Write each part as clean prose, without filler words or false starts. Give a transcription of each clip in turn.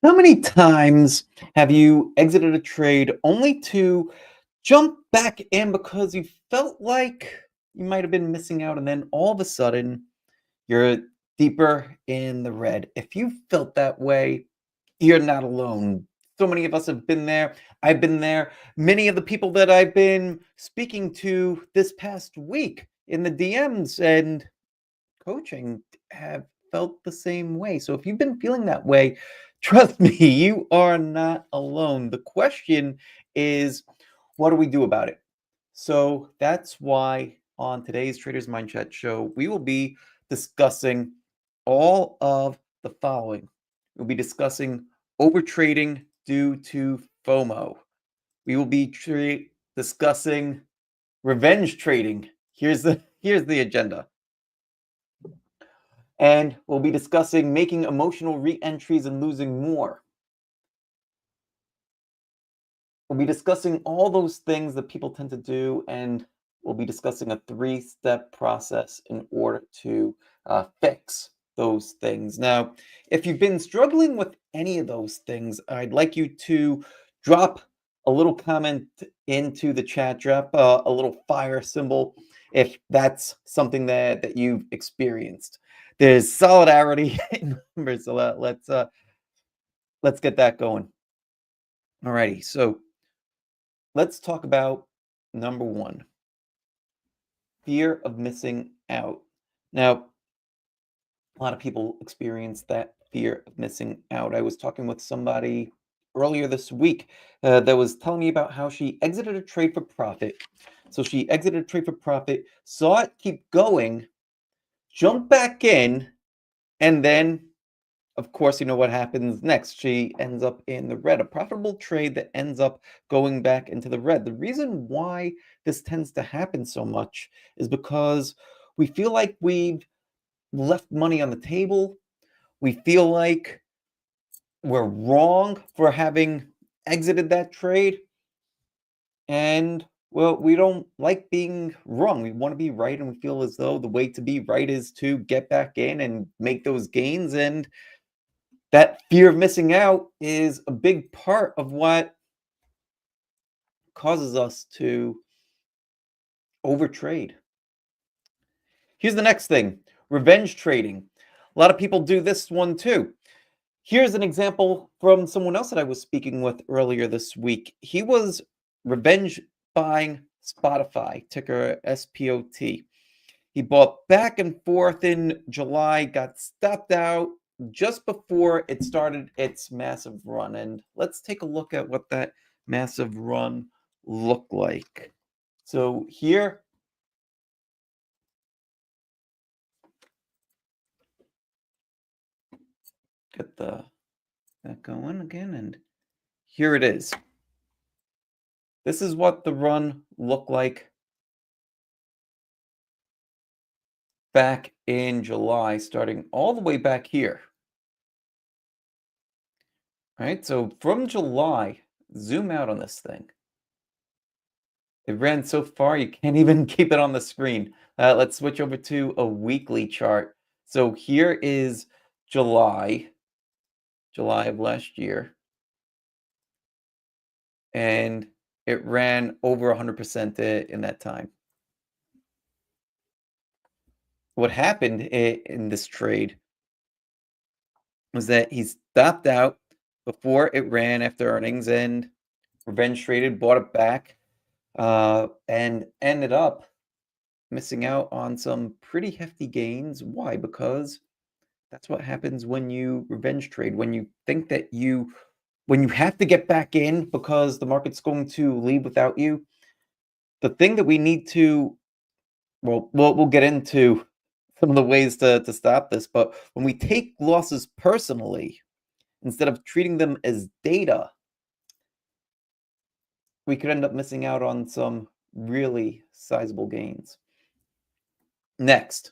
How many times have you exited a trade only to jump back in because you felt like you might have been missing out, and then all of a sudden you're deeper in the red? If you felt that way, you're not alone. So many of us have been there. I've been there. Many of the people that I've been speaking to this past week in the DMs and coaching have felt the same way. So if you've been feeling that way, trust me, you are not alone. The question is, what do we do about it? So that's why on today's Traders Mindchat show, we will be discussing all of the following. We'll be discussing overtrading due to FOMO. We will be discussing revenge trading. Here's the agenda. And we'll be discussing making emotional re-entries and losing more. We'll be discussing all those things that people tend to do, and we'll be discussing a 3-step process in order to fix those things. Now, if you've been struggling with any of those things, I'd like you to drop a little comment into the chat, drop a little fire symbol if that's something that you've experienced. There's solidarity in numbers, so let's get that going. Alrighty, so let's talk about number one, fear of missing out. Now, a lot of people experience that fear of missing out. I was talking with somebody earlier this week that was telling me about how she exited a trade for profit. So she exited a trade for profit, saw it keep going, jumped back in, and then of course, you know what happens next. She ends up in the red, a profitable trade that ends up going back into the red. The reason why this tends to happen so much is because we feel like we've left money on the table. We feel like we're wrong for having exited that trade. And well, we don't like being wrong. We want to be right. And we feel as though the way to be right is to get back in and make those gains. And that fear of missing out is a big part of what causes us to overtrade. Here's the next thing, revenge trading. A lot of people do this one too. Here's an example from someone else that I was speaking with earlier this week. He was revenge buying Spotify, ticker SPOT. He bought back and forth in July, got stopped out just before it started its massive run. And let's take a look at what that massive run looked like. So here, get that going again, and here it is. This is what the run looked like back in July, starting all the way back here. All right, so from July, zoom out on this thing. It ran so far, you can't even keep it on the screen. Let's switch over to a weekly chart. So here is July of last year, and it ran over 100% in that time. What happened in this trade was that he stopped out before it ran after earnings and revenge traded, bought it back, and ended up missing out on some pretty hefty gains. Why? Because that's what happens when you revenge trade. When you think that when you have to get back in because the market's going to leave without you, the thing that we need to, well, we'll get into some of the ways to stop this, but when we take losses personally, instead of treating them as data, we could end up missing out on some really sizable gains. Next,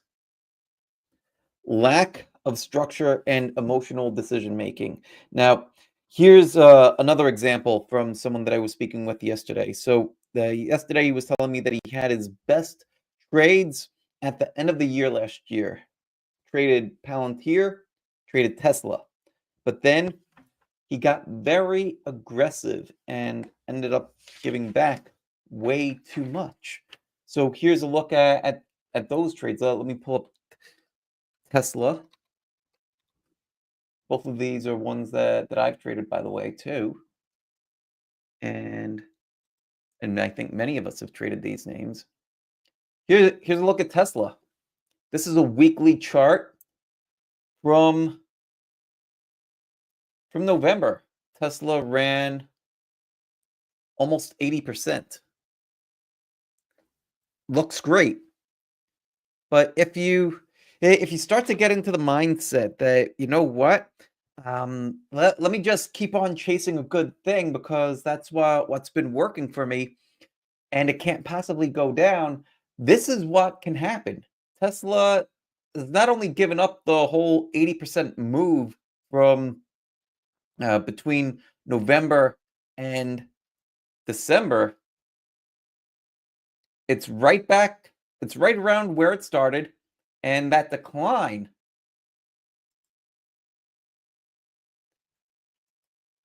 lack of structure and emotional decision making. Now, here's another example from someone that I was speaking with yesterday. So, yesterday he was telling me that he had his best trades at the end of the year last year. Traded Palantir, traded Tesla. But then he got very aggressive and ended up giving back way too much. So here's a look at those trades. Let me pull up Tesla. Both of these are ones that I've traded, by the way, too. And and I think many of us have traded these names. Here's a look at Tesla. This is a weekly chart from November. Tesla ran almost 80%. Looks great. But if you start to get into the mindset that, you know what? Let me just keep on chasing a good thing because that's what's been working for me and it can't possibly go down. This is what can happen. Tesla has not only given up the whole 80% move from between November and December, it's right back, it's right around where it started, and that decline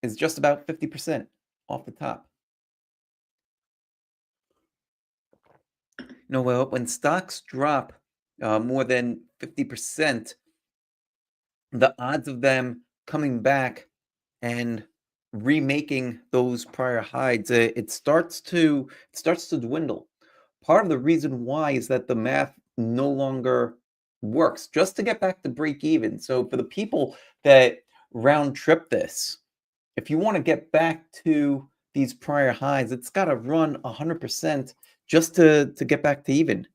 is just about 50% off the top. Well, when stocks drop more than 50%, the odds of them coming back and remaking those prior highs, it starts to dwindle. Part of the reason why is that the math no longer works just to get back to break even. So for the people that round trip this, if you want to get back to these prior highs, it's got to run 100% just to get back to even.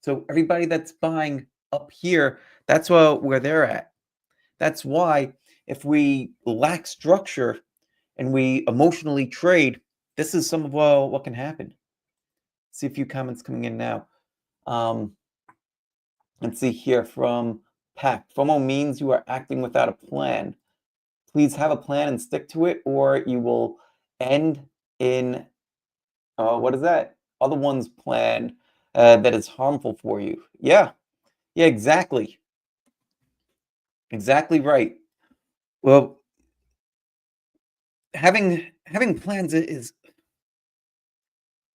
So everybody that's buying up here, that's where they're at. That's why if we lack structure and we emotionally trade, this is some of what can happen. See a few comments coming in now. Um, let's see here from Pack. FOMO means you are acting without a plan. Please have a plan and stick to it, or you will end in what is that? Other one's plan that is harmful for you. Yeah, yeah, exactly, exactly right. Well, having plans is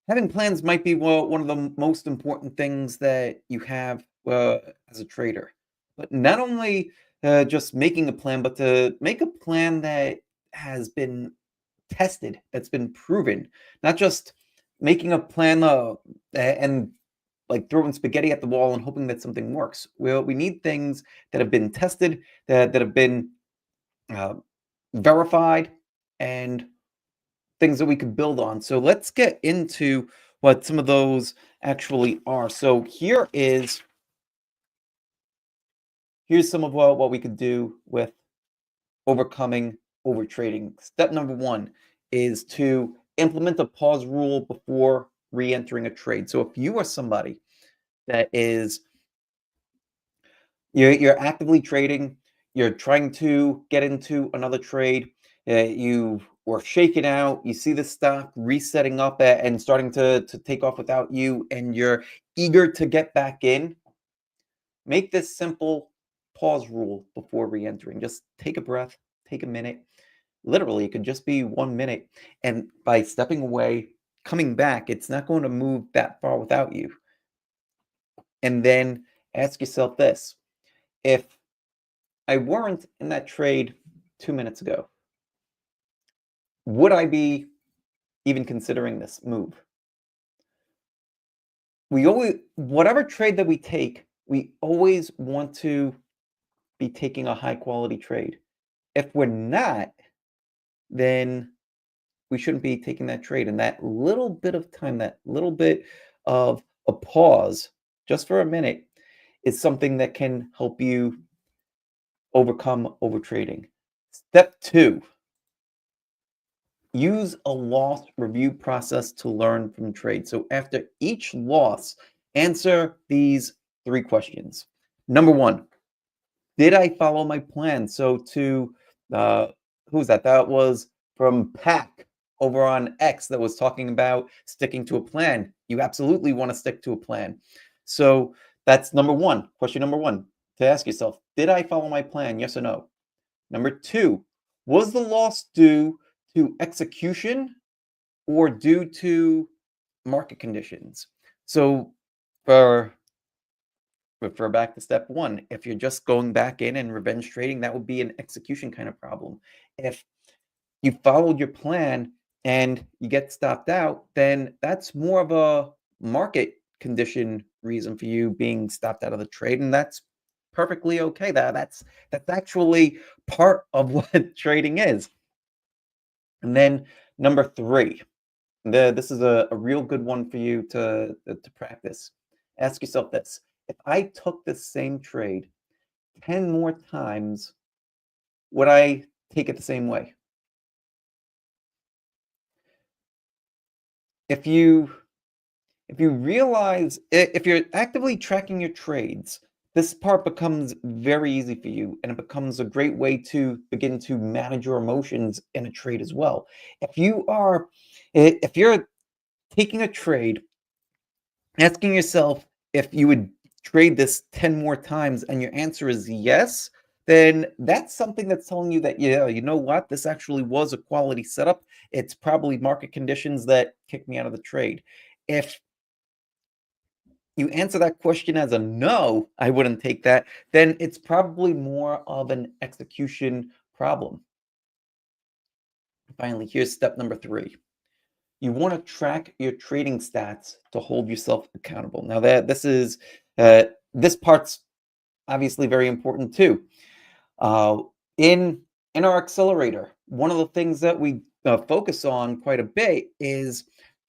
having plans might be one of the most important things that you have as a trader. But not only just making a plan, but to make a plan that has been tested, that's been proven, not just making a plan and like throwing spaghetti at the wall and hoping that something works. Well, we need things that have been tested, that have been uh, verified, and things that we could build on. So let's get into what some of those actually are. So here's some of what we could do with overcoming overtrading. Step number one is to implement a pause rule before re-entering a trade. So if you are somebody that is you're actively trading, you're trying to get into another trade, you were shaken out, you see the stock resetting up and starting to take off without you, and you're eager to get back in, make this simple pause rule before re-entering. Just take a breath, take a minute. Literally, it could just be 1 minute. And by stepping away, coming back, it's not going to move that far without you. And then ask yourself this: if I weren't in that trade 2 minutes ago, would I be even considering this move? We always, whatever trade that we take, we always want to be taking a high quality trade. If we're not, then we shouldn't be taking that trade. And that little bit of time, that little bit of a pause just for a minute is something that can help you overcome overtrading. Step two: use a loss review process to learn from trade. So after each loss, answer these three questions. Number one, did I follow my plan? So to uh, who's that? That was from Pack over on X that was talking about sticking to a plan. You absolutely want to stick to a plan. So that's number one. Question number one to ask yourself: did I follow my plan? Yes or no? Number two, Was the loss due to execution or due to market conditions? So for refer back to step one. If you're just going back in and revenge trading, that would be an execution kind of problem. If you followed your plan and you get stopped out, then that's more of a market condition reason for you being stopped out of the trade, and that's perfectly okay. That's actually part of what trading is. And then number three, this is a real good one for you to practice. Ask yourself this: if I took the same trade 10 more times, would I take it the same way? If you if you realize if you're actively tracking your trades, this part becomes very easy for you and it becomes a great way to begin to manage your emotions in a trade as well. If you are if you're taking a trade, asking yourself if you would trade this 10 more times and your answer is yes, then that's something that's telling you that, yeah, you know what? This actually was a quality setup. It's probably market conditions that kicked me out of the trade. If you answer that question as a no, I wouldn't take that, then it's probably more of an execution problem. Finally, here's step number three. You want to track your trading stats to hold yourself accountable. Now that uh, this part's obviously very important too. Uh, in in our accelerator, one of the things that we focus on quite a bit is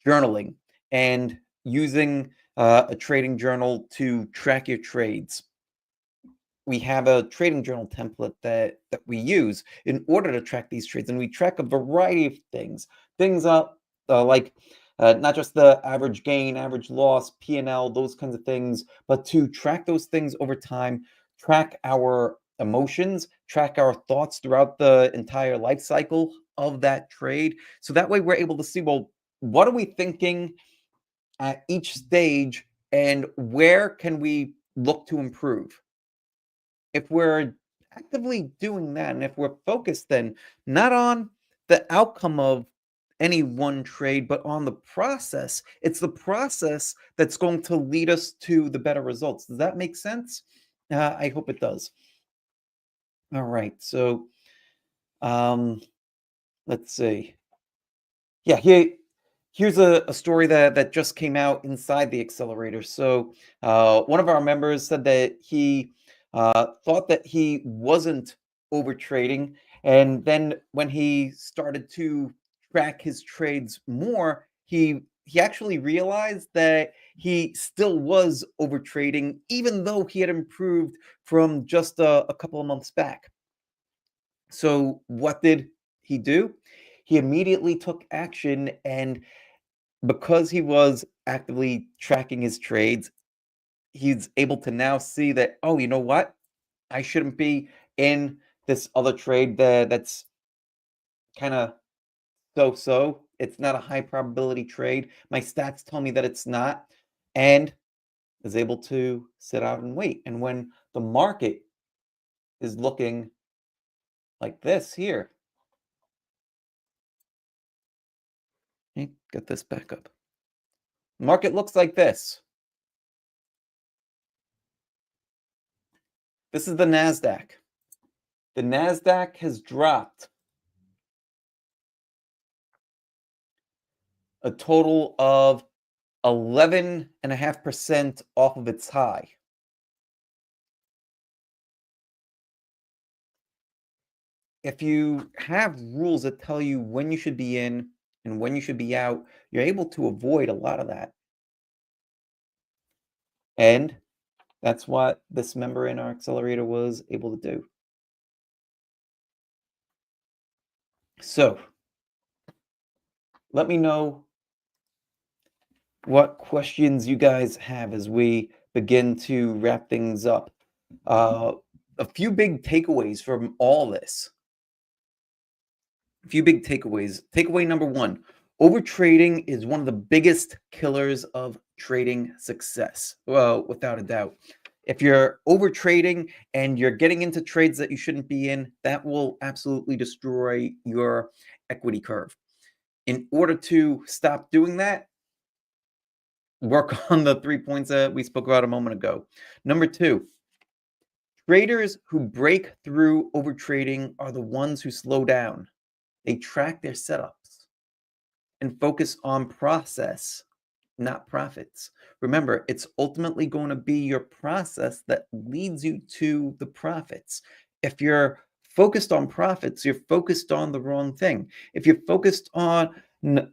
journaling and using a trading journal to track your trades. We have a trading journal template that we use in order to track these trades, and we track a variety of things up like not just the average gain, average loss, P&L, those kinds of things, but to track those things over time, track our emotions, track our thoughts throughout the entire life cycle of that trade, so that way we're able to see, well, what are we thinking at each stage and where can we look to improve. If we're actively doing that and if we're focused then not on the outcome of any one trade but on the process, it's the process that's going to lead us to the better results. Does that make sense? I hope it does. All right, so um let's see. Yeah, here's a story that just came out inside the accelerator. So, one of our members said that he thought that he wasn't over trading, and then when he started to track his trades more, he actually realized that he still was over trading, even though he had improved from just a couple of months back. So, what did he do? He immediately took action, and because he was actively tracking his trades, he's able to now see that, oh, you know what? I shouldn't be in this other trade that's kind of so so. It's not a high probability trade. My stats tell me that it's not, and is able to sit out and wait. And when the market is looking like this here, get this back up. Market looks like this. This is the NASDAQ. The NASDAQ has dropped a total of 11.5% off of its high. If you have rules that tell you when you should be in and when you should be out, you're able to avoid a lot of that. And that's what this member in our accelerator was able to do. So let me know what questions you guys have as we begin to wrap things up. Uh, a few big takeaways from all this. A few big takeaways. Takeaway number one: overtrading is one of the biggest killers of trading success. Well, without a doubt. If you're over trading and you're getting into trades that you shouldn't be in, that will absolutely destroy your equity curve. In order to stop doing that, work on the 3 points that we spoke about a moment ago. Number 2, traders who break through overtrading are the ones who slow down. They track their setups and focus on process, not profits. Remember, it's ultimately going to be your process that leads you to the profits. If you're focused on profits, you're focused on the wrong thing. If you're focused on the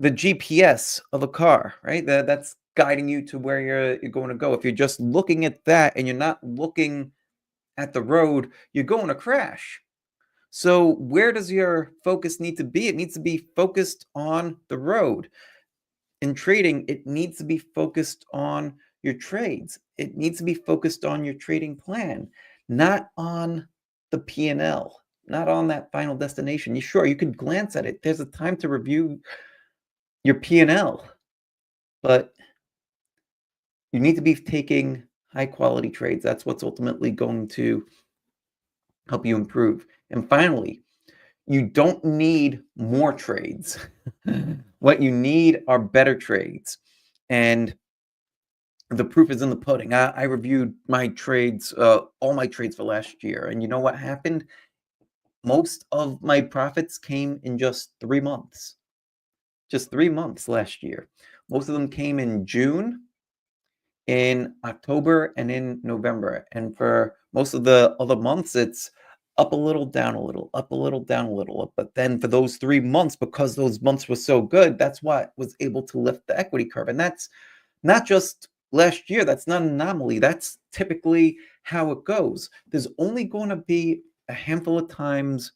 GPS of a car, right? That's guiding you to where you're going to go. If you're just looking at that and you're not looking at the road, you're going to crash. So where does your focus need to be? It needs to be focused on the road. In trading, it needs to be focused on your trades. It needs to be focused on your trading plan, not on the P&L, not on that final destination. You could glance at it. There's a time to review your P&L, but you need to be taking high quality trades. That's what's ultimately going to help you improve. And finally, you don't need more trades. What you need are better trades. And the proof is in the pudding. I reviewed my trades, all my trades for last year. And you know what happened? Most of my profits came in just 3 months. Just 3 months last year. Most of them came in June, in October, and in November. And for most of the other months, it's up a little, down a little, up a little, down a little. But then for those 3 months, because those months were so good, that's what was able to lift the equity curve. And that's not just last year. That's not an anomaly. That's typically how it goes. There's only going to be a handful of times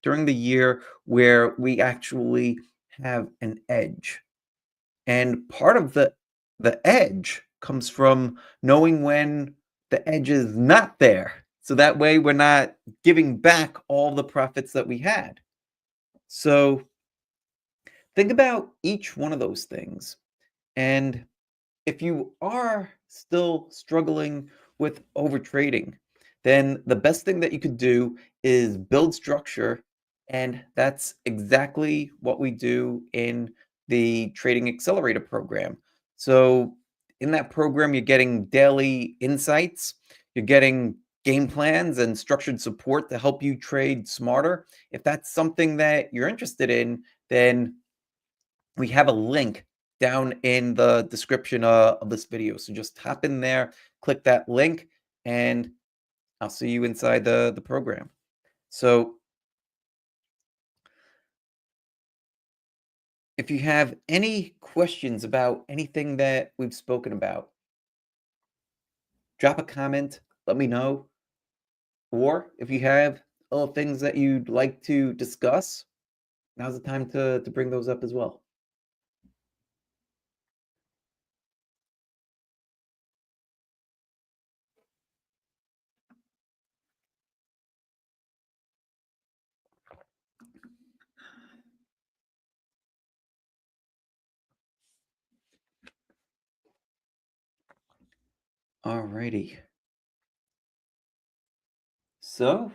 during the year where we actually have an edge. And part of the edge comes from knowing when the edge is not there. So that way we're not giving back all the profits that we had. So think about each one of those things. And if you are still struggling with overtrading, then the best thing that you could do is build structure. And that's exactly what we do in the Trading Accelerator program. So in that program, you're getting daily insights, you're getting game plans and structured support to help you trade smarter. If that's something that you're interested in, then we have a link down in the description of this video. So just hop in there, click that link, and I'll see you inside the program. So if you have any questions about anything that we've spoken about, drop a comment, let me know. Or if you have other things that you'd like to discuss, now's the time to bring those up as well. Alrighty. So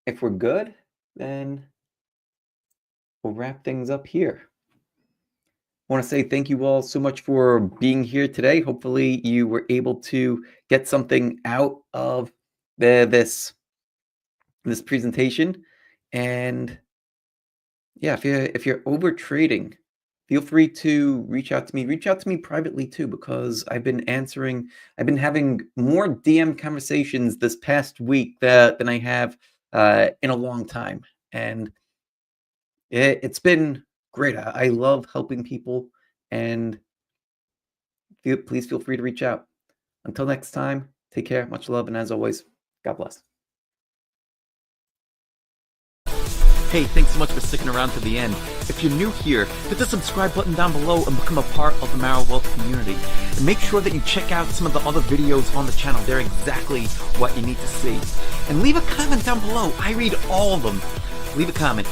if we're good, then we'll wrap things up here. I want to say thank you all so much for being here today. Hopefully you were able to get something out of this presentation. And yeah, if you're over trading, feel free to reach out to me. Reach out to me privately too, because I've been having more DM conversations this past week than I have in a long time. And it's been great. I love helping people, and please feel free to reach out. Until next time, take care, much love, and as always, God bless. Hey, thanks so much for sticking around to the end. If you're new here, hit the subscribe button down below and become a part of the Marrow Wealth community. And make sure that you check out some of the other videos on the channel. They're exactly what you need to see. And leave a comment down below. I read all of them. Leave a comment.